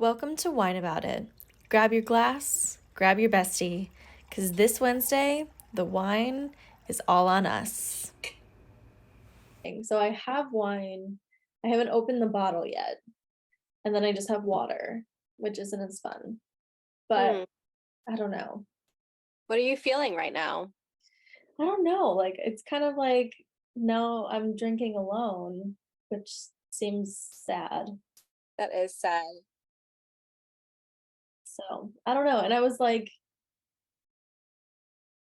Welcome to Whine About It. Grab your glass, grab your bestie, because this Wednesday, the wine is all on us. So I have wine. I haven't opened the bottle yet. And then I just have water, which isn't as fun. But I don't know. What are you feeling right now? I don't know. Like, it's kind of like, no, I'm drinking alone, which seems sad. That is sad. So I don't know. And I was like,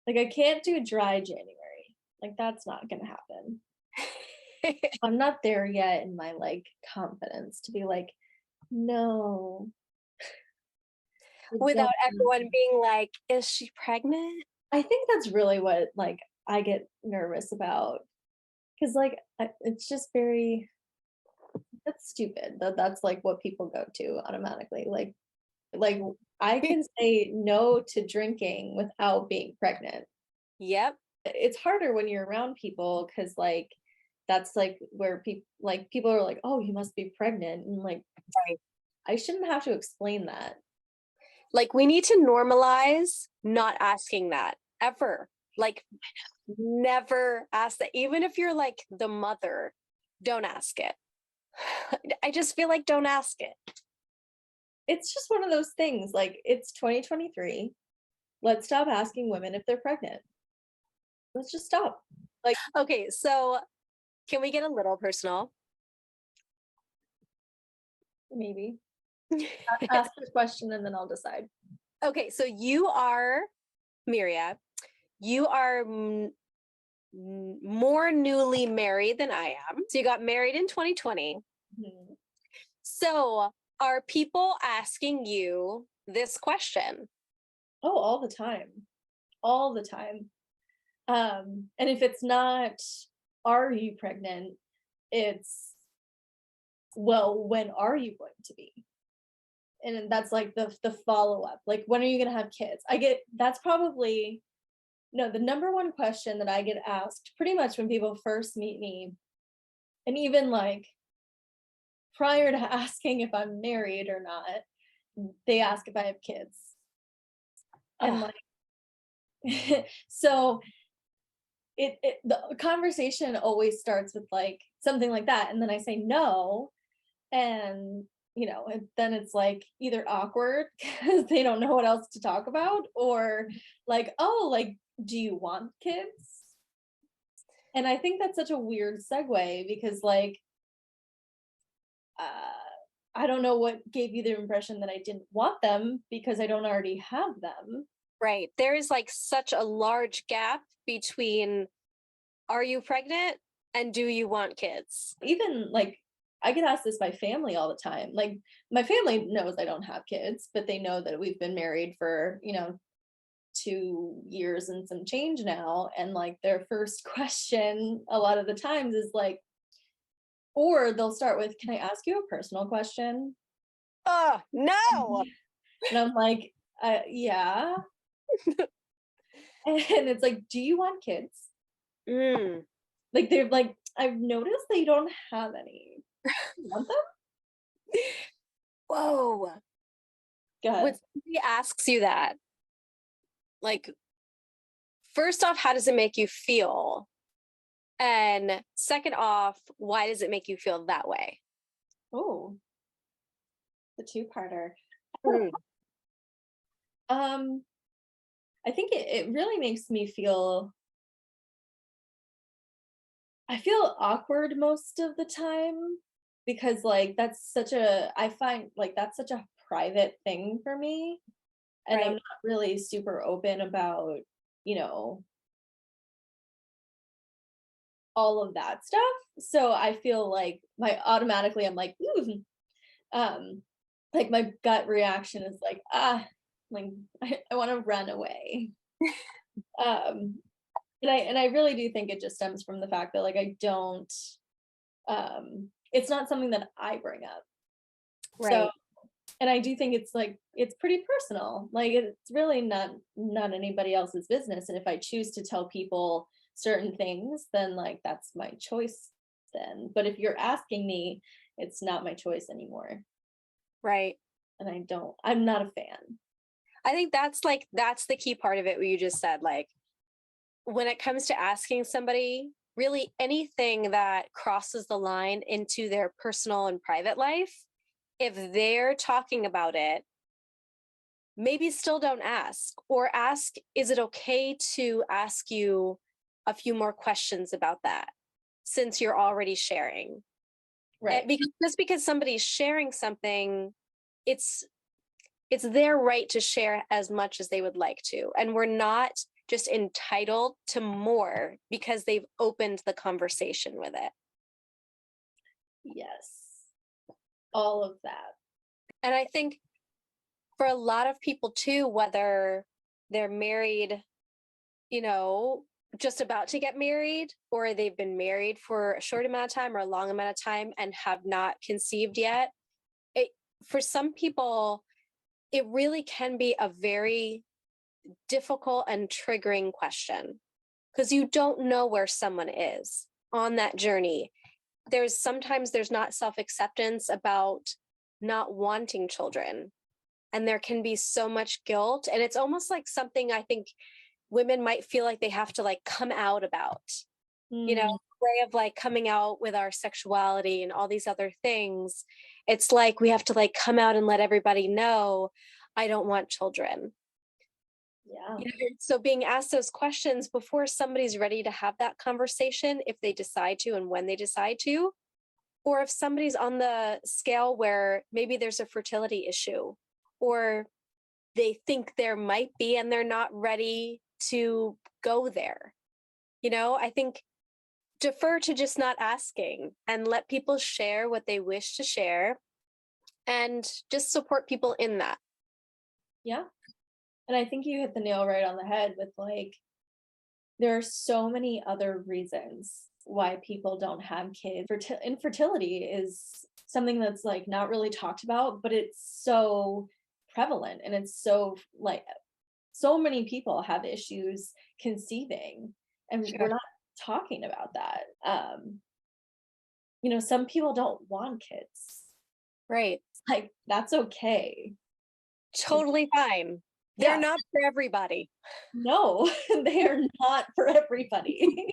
I can't do dry January. Like, that's not gonna happen. I'm not there yet in my confidence to be like, no. Without everyone being like, is she pregnant? I think that's really what I get nervous about. Cause it's just very that's stupid that's like what people go to automatically. Like I can say no to drinking without being pregnant. Yep. It's harder when you're around people because that's where people are like, oh, you must be pregnant. And Right. I shouldn't have to explain that. Like, we need to normalize not asking that ever. Like, never ask that. Even if you're like the mother, don't ask it. I just feel like don't ask it. It's just one of those things. Like, it's 2023. Let's stop asking women if they're pregnant. Let's just stop. Okay, so can we get a little personal? Maybe. Ask the question and then I'll decide. Okay, so you are Miriya. You are more newly married than I am. So you got married in 2020. Mhm. So are people asking you this question? Oh, all the time. All the time. And if it's not, are you pregnant? It's, well, when are you going to be? And then that's like the follow-up. Like, when are you gonna have kids? That's probably no, the number one question that I get asked pretty much when people first meet me, and even prior to asking if I'm married or not, they ask if I have kids. And Ugh. so the conversation always starts with something like that, and then I say no, and and then it's either awkward because they don't know what else to talk about, or oh, do you want kids? And I think that's such a weird segue because uh I don't know what gave you the impression that I didn't want them because I don't already have them. Right. There is like such a large gap between are you pregnant and do you want kids? Even I get asked this by family all the time. Like, my family knows I don't have kids, but they know that we've been married for 2 years and some change now, and their first question a lot of the times is or they'll start with, can I ask you a personal question? Oh, no. And I'm like, yeah. And it's like, do you want kids? Mm. They're like, I've noticed that you don't have any. You want them? Whoa. Go When ahead. somebody asks you that, like, first off, how does it make you feel? And second off, why does it make you feel that way? Oh, the two-parter. Mm. Um, I think it really makes me feel I feel awkward most of the time because I find that's such a private thing for me, and I'm Right. not really super open about, you know, all of that stuff. So I feel I'm like, ooh, um, my gut reaction is like I want to run away. Um, and I really do think it just stems from the fact that I don't it's not something that I bring up. So, Right. and I do think it's pretty personal. It's really not anybody else's business. And if I choose to tell people certain things, then that's my choice then. But if you're asking me, it's not my choice anymore. Right. and I'm not a fan. I think that's the key part of it, what you just said. Like, when it comes to asking somebody really anything that crosses the line into their personal and private life, if they're talking about it, maybe still don't ask, or ask, is it okay to ask you a few more questions about that since you're already sharing? Right. Because just because somebody's sharing something, it's their right to share as much as they would like to. And we're not just entitled to more because they've opened the conversation with it. Yes. All of that. And I think for a lot of people too, whether they're married, just about to get married, or they've been married for a short amount of time or a long amount of time and have not conceived yet, for some people, it really can be a very difficult and triggering question because you don't know where someone is on that journey. Sometimes there's not self-acceptance about not wanting children, and there can be so much guilt, and it's almost like something I think women might feel like they have to like come out about, way of like coming out with our sexuality and all these other things. It's like we have to like come out and let everybody know, I don't want children. Yeah. So being asked those questions before somebody's ready to have that conversation, if they decide to and when they decide to, or if somebody's on the scale where maybe there's a fertility issue, or they think there might be and they're not ready to go there. I think defer to just not asking and let people share what they wish to share and just support people in that. Yeah. And I think you hit the nail right on the head with like, there are so many other reasons why people don't have kids. Infertility is something that's like not really talked about, but it's so prevalent, and it's so like so many people have issues conceiving, and Sure. we're not talking about that. Some people don't want kids. Right. Like, that's okay. Totally fine. They're not for everybody. No, they are not for everybody.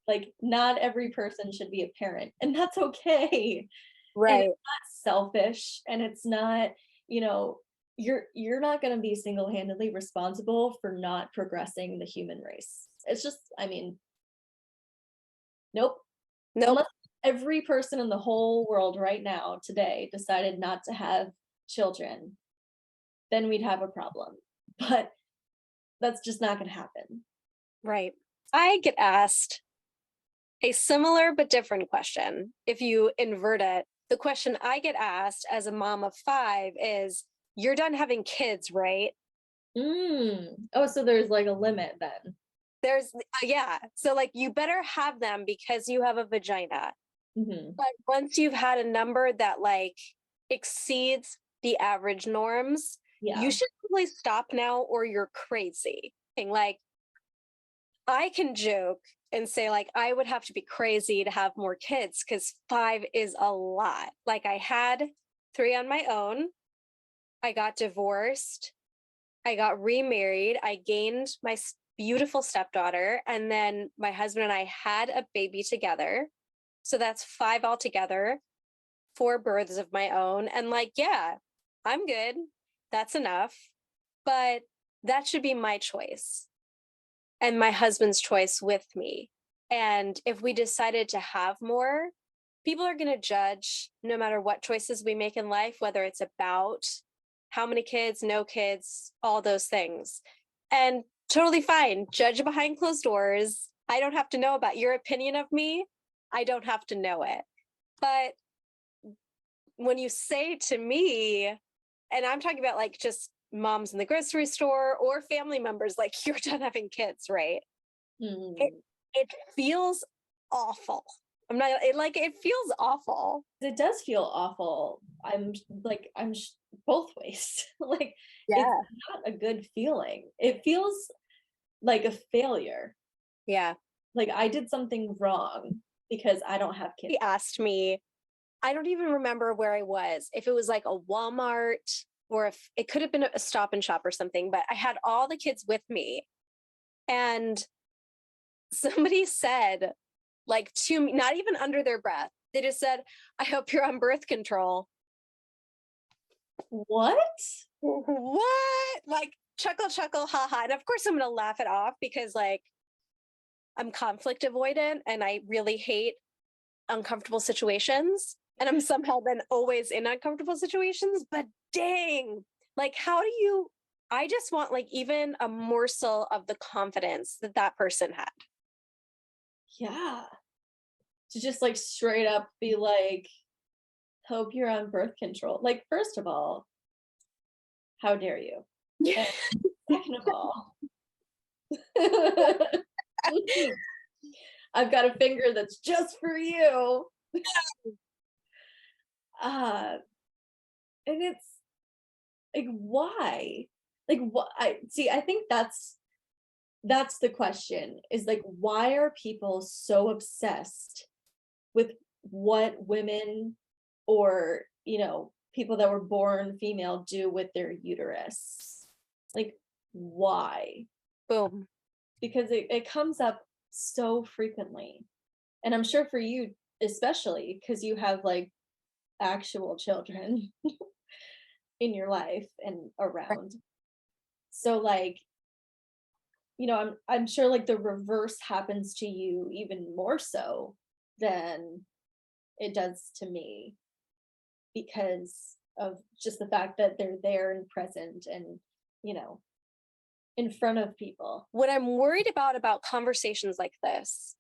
Like, not every person should be a parent, and that's okay. Right. And it's not selfish, and it's not, you're not going to be single-handedly responsible for not progressing the human race. It's just, nope. Unless every person in the whole world right now today decided not to have children, then we'd have a problem. But that's just not going to happen. Right. I get asked a similar but different question. If you invert it, the question I get asked as a mom of 5 is, you're done having kids, right? Oh, so there's like a limit then. There's, yeah. So like, you better have them because you have a vagina. But once you've had a number that like exceeds the average norms, you should probably stop now or you're crazy. And like, I can joke and say like, I would have to be crazy to have more kids because 5 is a lot. Like, I had 3 on my own. I got divorced. I got remarried. I gained my beautiful stepdaughter. And then my husband and I had a baby together. So that's 5 altogether, 4 births of my own. And like, yeah, I'm good. That's enough. But that should be my choice and my husband's choice with me. And if we decided to have more, people are going to judge no matter what choices we make in life, whether it's about how many kids, no kids, all those things. And totally fine. Judge behind closed doors. I don't have to know about your opinion of me. I don't have to know it. But when you say to me, and I'm talking about like just moms in the grocery store or family members, like, you're done having kids, right? It feels awful. It feels awful. It does feel awful. I'm both ways. Like, it's not a good feeling. It feels like a failure. Yeah. Like, I did something wrong because I don't have kids. He asked me, I don't even remember where I was, if it was like a Walmart or if it could have been a Stop and Shop or something, but I had all the kids with me, and somebody said, like, to me, not even under their breath, they just said, I hope you're on birth control. What? What? Like, chuckle, haha. And of course, I'm going to laugh it off because, like, I'm conflict avoidant and I really hate uncomfortable situations. And I'm somehow then always in uncomfortable situations. But dang, like, how do you? I just want, like, even a morsel of the confidence that that person had. Yeah. To just like straight up be like, hope you're on birth control. Like, first of all, how dare you? And second of all, I've got a finger that's just for you. And it's like, why? Like, what? I see. I think that's the question. Is like, why are people so obsessed with what women, or people that were born female, do with their uterus? Like, why? Boom. Because it comes up so frequently, and I'm sure for you especially, because you have like actual children in your life and around. So like, I'm sure like the reverse happens to you even more so than it does to me, because of just the fact that they're there and present and, in front of people. What I'm worried about conversations like this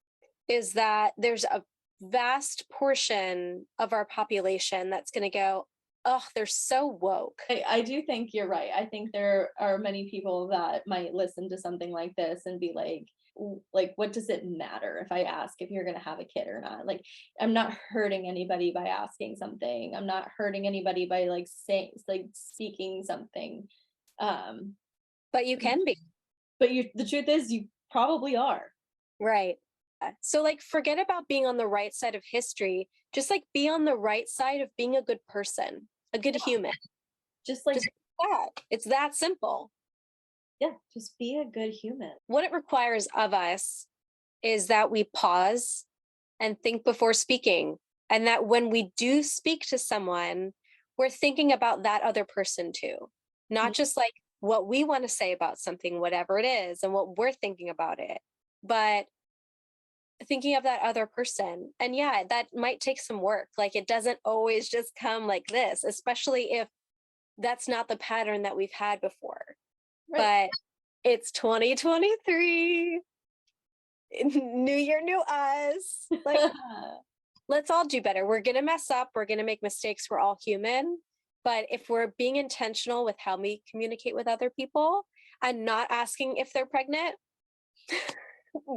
is that there's a vast portion of our population that's going to go, oh, they're so woke. I do think you're right. I think there are many people that might listen to something like this and be like, what does it matter if I ask if you're going to have a kid or not? Like, I'm not hurting anybody by asking something. I'm not hurting anybody by like saying, like, seeking something. But you can be. But the truth is, you probably are. Right. So like, forget about being on the right side of history. Just like be on the right side of being a good person, a good human. Just like that. It's that simple. Yeah, just be a good human. What it requires of us is that we pause and think before speaking. And that when we do speak to someone, we're thinking about that other person too. Not just like what we want to say about something, whatever it is, and what we're thinking about it, but thinking of that other person. And yeah, that might take some work. Like, it doesn't always just come like this, especially if that's not the pattern that we've had before. Right. But it's 2023. New year, new us. Like, let's all do better. We're going to mess up. We're going to make mistakes. We're all human. But if we're being intentional with how we communicate with other people and not asking if they're pregnant,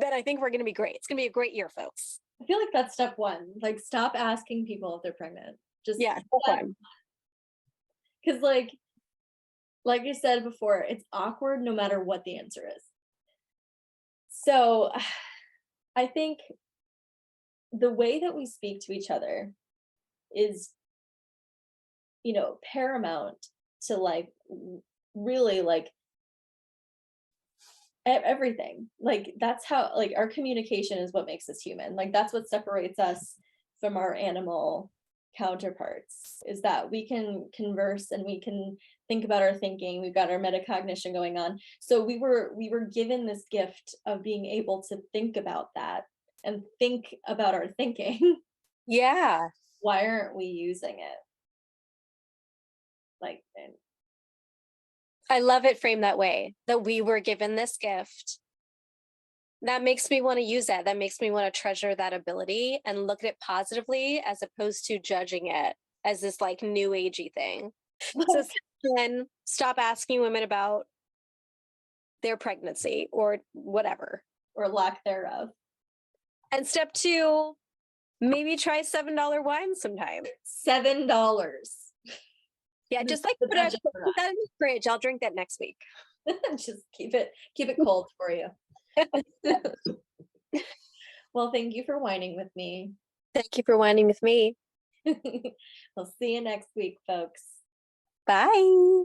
then I think we're going to be great. It's going to be a great year, folks. I feel like that's step one. Like, stop asking people if they're pregnant. Just because like I said before, it's awkward no matter what the answer is. So I think the way that we speak to each other is, paramount to like really like everything. Like, that's how, like, our communication is what makes us human. Like, that's what separates us from our animal counterparts, is that we can converse and we can think about our thinking. We've got our metacognition going on. So we were given this gift of being able to think about that and think about our thinking. Yeah. Why aren't we using it? Like, I love it framed that way, that we were given this gift. That makes me want to use that. That makes me want to treasure that ability and look at it positively, as opposed to judging it as this like new agey thing. So then stop asking women about their pregnancy or whatever. Or lack thereof. And step two, maybe try $7 wine sometime. $7. Yeah, just like put that in the fridge. I'll drink that next week. Just keep it cold for you. Well, thank you for whining with me. Thank you for whining with me. We'll see you next week, folks. Bye.